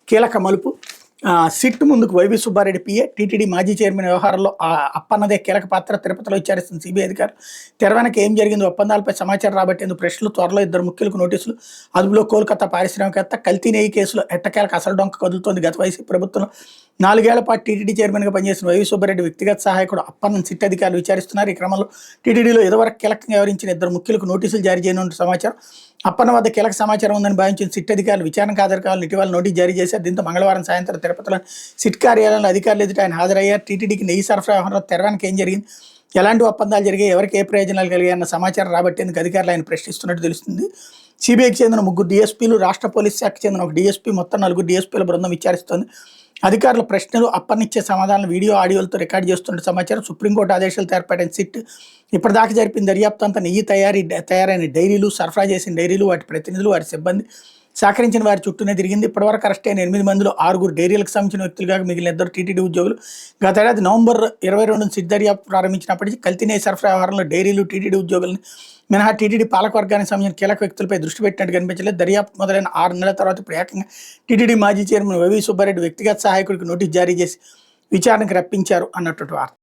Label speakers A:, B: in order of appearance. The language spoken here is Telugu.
A: కీలక మలుపు. సిట్ ముందుకు వైవి సుబ్బారెడ్డి పిఏ, టీటీడీ మాజీ చైర్మన్ వ్యవహారంలో అప్పన్నదే కీలక పాత్ర. తిరుపతిలో విచారిస్తున్న సిబిఐ అధికారులు. తెర వెనక ఏం జరిగిందో ఒప్పందాలపై సమాచారం రాబట్టేందుకు ప్రశ్నలు, త్వరలో 2 ముఖ్యులకు నోటీసులు. అదుపులో కోల్కతా పారిశ్రామికవేత్త. కల్తీ నెయ్యి కేసులో ఎట్టకేలకు అసలు డొంక కదులుతోంది. గత వైసీపీ ప్రభుత్వంలో 4 ఏళ్ల పాటు టీటీడీ చైర్మన్గా పనిచేసిన వైవి సుబ్బారెడ్డి వ్యక్తిగత సహాయకుడు అప్పన్నను సిట్ అధికారులు విచారిస్తున్నారు. ఈ క్రమంలో టీటీడీలో ఇదివరకు కీలకంగా వ్యవహరించిన 2 ముఖ్యులకు నోటీసులు జారీ చేయనున్న సమాచారం. అప్పన్న వద్ద కీలక సమాచారం ఉందని భావించిన సిట్ అధికారులు విచారణకు హాజరు కావాలని ఇటీవల నోటీసు జారీ చేశారు. దీంతో మంగళవారం సాయంత్రం తిరుపతిలోని సిట్ కార్యాలయంలో అధికారులు ఎదుట ఆయన హాజరయ్యారు. టీటీడీకి నెయ్యి సరఫరా వ్యవహారంలో తెర వెనక ఏం జరిగింది, ఎలాంటి ఒప్పందాలు జరిగాయి, ఎవరికి ఏ ప్రయోజనాలు కలిగాయన్న సమాచారం రాబట్టేందుకు అధికారులు ఆయన ప్రశ్నిస్తున్నట్టు తెలుస్తుంది. సిబిఐకి చెందిన 3 డీఎస్పీలు, రాష్ట్ర పోలీస్ శాఖకు చెందిన 1 డీఎస్పీ, మొత్తం 4 డీఎస్పీల బృందం విచారిస్తోంది. అధికారుల ప్రశ్నలు, అప్పన్నిచ్చే సమాధానాలు వీడియో, ఆడియోలతో రికార్డు చేస్తున్న సమాచారం. సుప్రీంకోర్టు ఆదేశాలతో ఏర్పాటైన సిట్ ఇప్పటిదాకా జరిపిన దర్యాప్తు అంతా నెయ్యి తయారైన డైరీలు, సరఫరా చేసిన డైరీలు, వాటి ప్రతినిధులు, వారి సిబ్బంది, సహకరించిన వారి చుట్టూనే తిరిగింది. ఇప్పటివరకు అరెస్ట్ అయిన 8 మందిలో 6 డైరీలకు సంబంధించిన వ్యక్తులుగా మిగిలిన 2 టీటీడీ ఉద్యోగులు. గతేడాది నవంబర్ 22 సిట్ దర్యాప్తు ప్రారంభించినప్పటికీ కల్తీ నెయ్యి సరఫరా వ్యవహారంలో డైరీలు, టీటీడీ ఉద్యోగులను మినహా టీటీడీ పాలకవర్గానికి సంబంధించిన కీలక వ్యక్తులపై దృష్టి పెట్టినట్టు కనిపించలేదు. దర్యాప్తు మొదలైన 6 నెలల తర్వాత ఇప్పుడు ఏకంగా టీటీడీ మాజీ చైర్మన్ వైవి సుబ్బారెడ్డి వ్యక్తిగత సహాయకుడికి నోటీసు జారీ చేసి విచారణకు రప్పించారు అన్నట్టు వార్త.